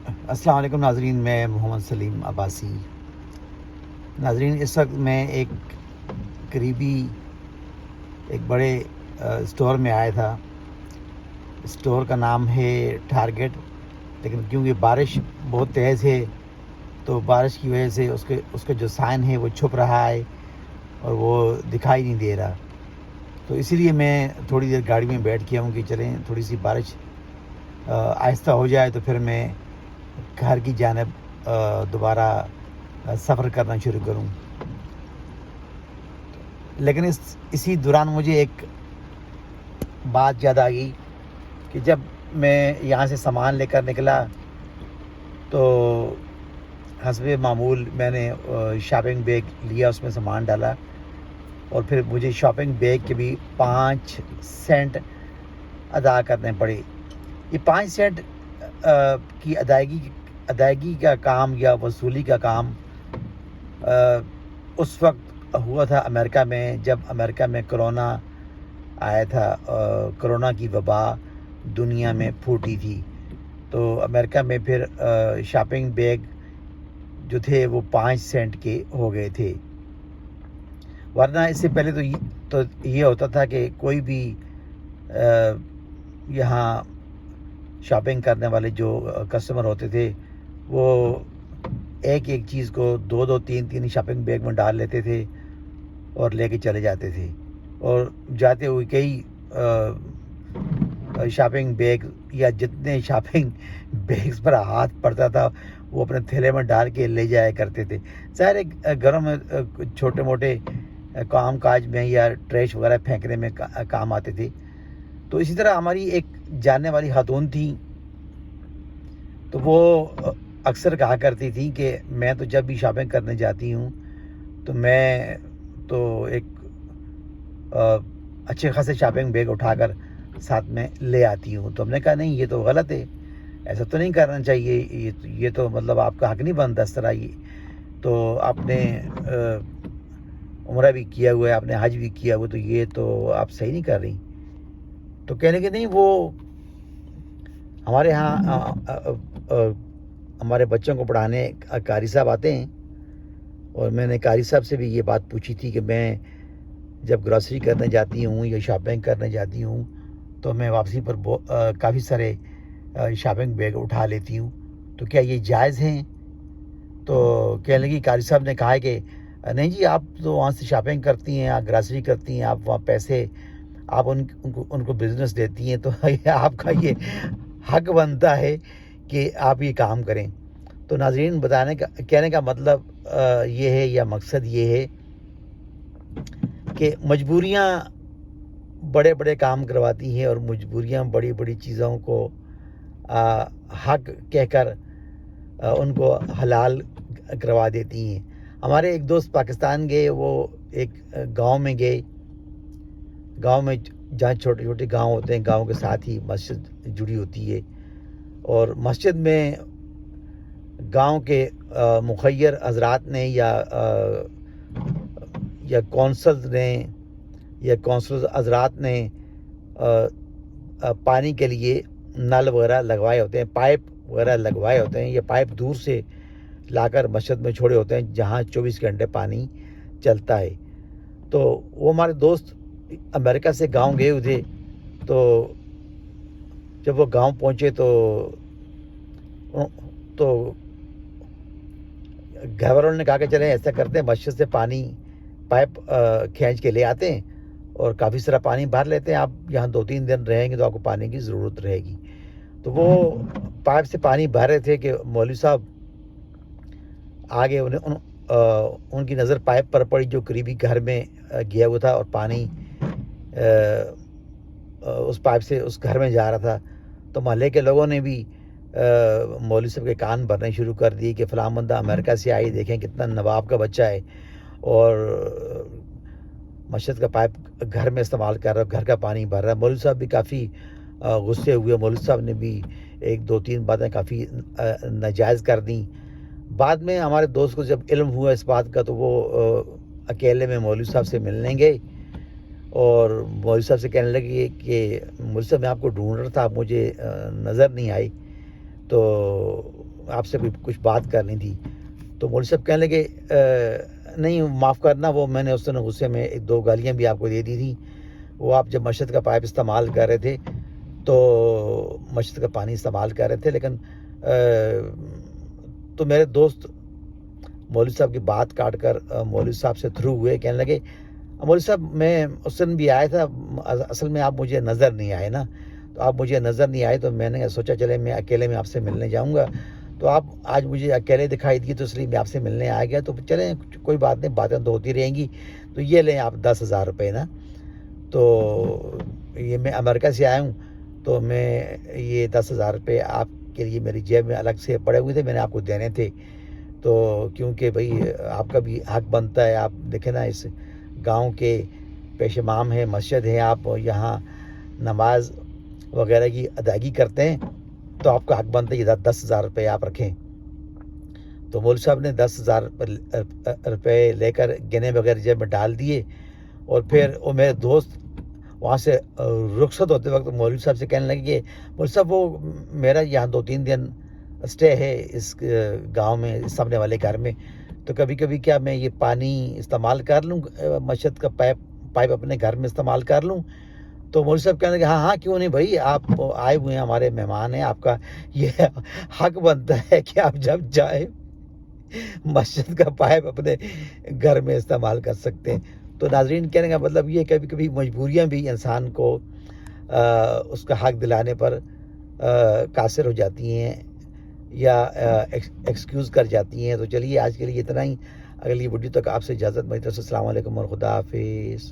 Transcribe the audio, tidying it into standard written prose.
السلام علیکم ناظرین، میں محمد سلیم عباسی۔ ناظرین، اس وقت میں ایک قریبی ایک بڑے اسٹور میں آیا تھا۔ اسٹور کا نام ہے ٹارگیٹ، لیکن کیونکہ بارش بہت تیز ہے تو بارش کی وجہ سے اس کا جو سائن ہے وہ چھپ رہا ہے اور وہ دکھائی نہیں دے رہا، تو اسی لیے میں تھوڑی دیر گاڑی میں بیٹھ گیا ہوں کہ چلیں تھوڑی سی بارش آہستہ ہو جائے تو پھر میں گھر کی جانب دوبارہ سفر کرنا شروع کروں۔ لیکن اسی دوران مجھے ایک بات یاد آ گئی کہ جب میں یہاں سے سامان لے کر نکلا تو حسب معمول میں نے شاپنگ بیگ لیا، اس میں سامان ڈالا اور پھر مجھے شاپنگ بیگ کے بھی 5 سینٹ ادا کرنے پڑے۔ یہ 5 سینٹ کی ادائیگی کا کام یا وصولی کا کام اس وقت ہوا تھا امریکہ میں، جب امریکہ میں کرونا آیا تھا، کرونا کی وبا دنیا میں پھوٹی تھی، تو امریکہ میں پھر شاپنگ بیگ جو تھے وہ 5 سینٹ کے ہو گئے تھے، ورنہ اس سے پہلے تو یہ ہوتا تھا کہ کوئی بھی یہاں شاپنگ کرنے والے جو کسٹمر ہوتے تھے وہ ایک چیز کو 2 3 شاپنگ بیگ میں ڈال لیتے تھے اور لے کے چلے جاتے تھے، اور جاتے ہوئے کئی شاپنگ بیگ یا جتنے شاپنگ بیگز پر ہاتھ پڑتا تھا وہ اپنے تھیلے میں ڈال کے لے جایا کرتے تھے۔ ظاہر گھروں میں چھوٹے موٹے کام کاج میں یا ٹریش وغیرہ پھینکنے میں کام آتے تھے۔ تو اسی طرح ہماری ایک جاننے والی خاتون تھی، تو وہ اکثر کہا کرتی تھی کہ میں تو جب بھی شاپنگ کرنے جاتی ہوں تو میں تو ایک اچھے خاصے شاپنگ بیگ اٹھا کر ساتھ میں لے آتی ہوں۔ تو ہم نے کہا نہیں، یہ تو غلط ہے، ایسا تو نہیں کرنا چاہیے، یہ تو مطلب آپ کا حق نہیں بنتا اس طرح۔ یہ تو آپ نے عمرہ بھی کیا ہوا ہے، آپ نے حج بھی کیا ہوا، تو یہ تو آپ صحیح نہیں کر رہی۔ تو کہنے کہ نہیں، وہ ہمارے ہاں ہمارے بچوں کو پڑھانے قاری صاحب آتے ہیں، اور میں نے قاری صاحب سے بھی یہ بات پوچھی تھی کہ میں جب گروسری کرنے جاتی ہوں یا شاپنگ کرنے جاتی ہوں تو میں واپسی پر کافی سارے شاپنگ بیگ اٹھا لیتی ہوں، تو کیا یہ جائز ہیں؟ تو کہنے لگی، قاری صاحب نے کہا کہ نہیں جی، آپ تو وہاں سے شاپنگ کرتی ہیں، آپ گروسری کرتی ہیں، آپ وہاں پیسے آپ ان کو بزنس دیتی ہیں، تو آپ کا یہ حق بنتا ہے کہ آپ یہ کام کریں۔ تو ناظرین، کہنے کا مطلب یہ ہے یا مقصد یہ ہے کہ مجبوریاں بڑے بڑے کام کرواتی ہیں، اور مجبوریاں بڑی بڑی چیزوں کو حق کہہ کر ان کو حلال کروا دیتی ہیں۔ ہمارے ایک دوست پاکستان گئے، وہ ایک گاؤں میں گئے، گاؤں میں جہاں چھوٹے چھوٹے گاؤں ہوتے ہیں، گاؤں کے ساتھ ہی مسجد جڑی ہوتی ہے، اور مسجد میں گاؤں کے مخیر حضرات نے یا کونسلز حضرات نے پانی کے لیے نل وغیرہ لگوائے ہوتے ہیں، پائپ وغیرہ لگوائے ہوتے ہیں، یہ پائپ دور سے لا کر مسجد میں چھوڑے ہوتے ہیں جہاں 24 گھنٹے پانی چلتا ہے۔ تو وہ ہمارے دوست امریکہ سے گاؤں گئے ہوئے تھے، تو جب وہ گاؤں پہنچے تو گھر والوں نے کہا کہ چلیں ایسا کرتے ہیں، مسجد سے پانی پائپ کھینچ کے لے آتے ہیں اور کافی سارا پانی بھر لیتے ہیں، آپ یہاں 2 3 دن رہیں گے تو آپ کو پانی کی ضرورت رہے گی۔ تو وہ پائپ سے پانی بھر رہے تھے کہ مولوی صاحب آگے، ان کی نظر پائپ پر پڑی جو قریبی گھر میں گیا ہوا تھا، اور پانی اس پائپ سے اس گھر میں جا رہا تھا۔ تو محلے کے لوگوں نے بھی مولوی صاحب کے کان بھرنے شروع کر دی کہ فلاں بندہ امریکہ سے آئی، دیکھیں کتنا نواب کا بچہ ہے، اور مسجد کا پائپ گھر میں استعمال کر رہا ہے، گھر کا پانی بھر رہا ہے۔ مولوی صاحب بھی کافی غصے ہوئے، مولوی صاحب نے بھی 1 2 3 باتیں کافی ناجائز کر دیں۔ بعد میں ہمارے دوست کو جب علم ہوا اس بات کا تو وہ اکیلے میں مولوی صاحب سے ملنے گئے، اور مولوی صاحب سے کہنے لگے کہ مولوی صاحب میں آپ کو ڈھونڈ رہا تھا، آپ مجھے نظر نہیں آئی۔ تو آپ سے کچھ بات کرنی تھی. تو مولوی صاحب کہنے لگے نہیں معاف کرنا، وہ میں نے اس دن غصے میں 2 گالیاں بھی آپ کو دے دی تھی. وہ آپ جب مسجد کا پائپ استعمال کر رہے تھے تو مسجد کا پانی استعمال کر رہے تھے، لیکن تو میرے دوست مولوی صاحب کی بات کاٹ کر مولوی صاحب سے تھرو ہوئے. کہنے لگے مولوی صاحب میں اس دن بھی آیا تھا، اصل میں آپ مجھے نظر نہیں آئے نا، تو آپ مجھے نظر نہیں آئے تو میں نے سوچا چلے میں اکیلے میں آپ سے ملنے جاؤں گا. تو آپ آج مجھے اکیلے دکھائی دیے تو اس لیے میں آپ سے ملنے آ گیا. تو چلیں کوئی بات نہیں، باتیں تو ہوتی رہیں گی. تو یہ لیں آپ 10,000 روپے نا. تو یہ میں امریکہ سے آیا ہوں، تو میں یہ 10,000 روپے آپ کے لیے میری جیب میں الگ سے پڑے ہوئے تھے، میں نے آپ کو دینے تھے. تو کیونکہ بھائی آپ کا بھی حق بنتا ہے، آپ دیکھیں نا اس گاؤں کے پیش امام ہے، مسجد ہے، آپ یہاں نماز وغیرہ کی ادائیگی کرتے ہیں، تو آپ کا حق بنتا ہے یہ 10,000 روپے آپ رکھیں. تو مولوی صاحب نے 10,000 روپے لے کر گنے بغیر جیب میں ڈال دیے. اور پھر وہ میرے دوست وہاں سے رخصت ہوتے وقت مولوی صاحب سے کہنے لگے کہ مولوی صاحب وہ میرا یہاں 2-3 دن اسٹے ہے اس گاؤں میں، اس سامنے والے گھر میں، تو کبھی کبھی کیا میں یہ پانی استعمال کر لوں، مسجد کا پائپ اپنے گھر میں استعمال کر لوں. تو مولوی صاحب کہنے لگے ہاں ہاں کیوں نہیں بھائی، آپ آئے ہوئے ہیں، ہمارے مہمان ہیں، آپ کا یہ حق بنتا ہے کہ آپ جب جائیں مسجد کا پائپ اپنے گھر میں استعمال کر سکتے ہیں. تو ناظرین کہنے کا مطلب یہ کبھی کبھی مجبوریاں بھی انسان کو اس کا حق دلانے پر قاصر ہو جاتی ہیں یا ایکسکیوز کر جاتی ہیں. تو چلیے آج کے لیے اتنا ہی. اگلی ویڈیو تک آپ سے اجازت، میری طرف سے السلام علیکم اور خدا حافظ.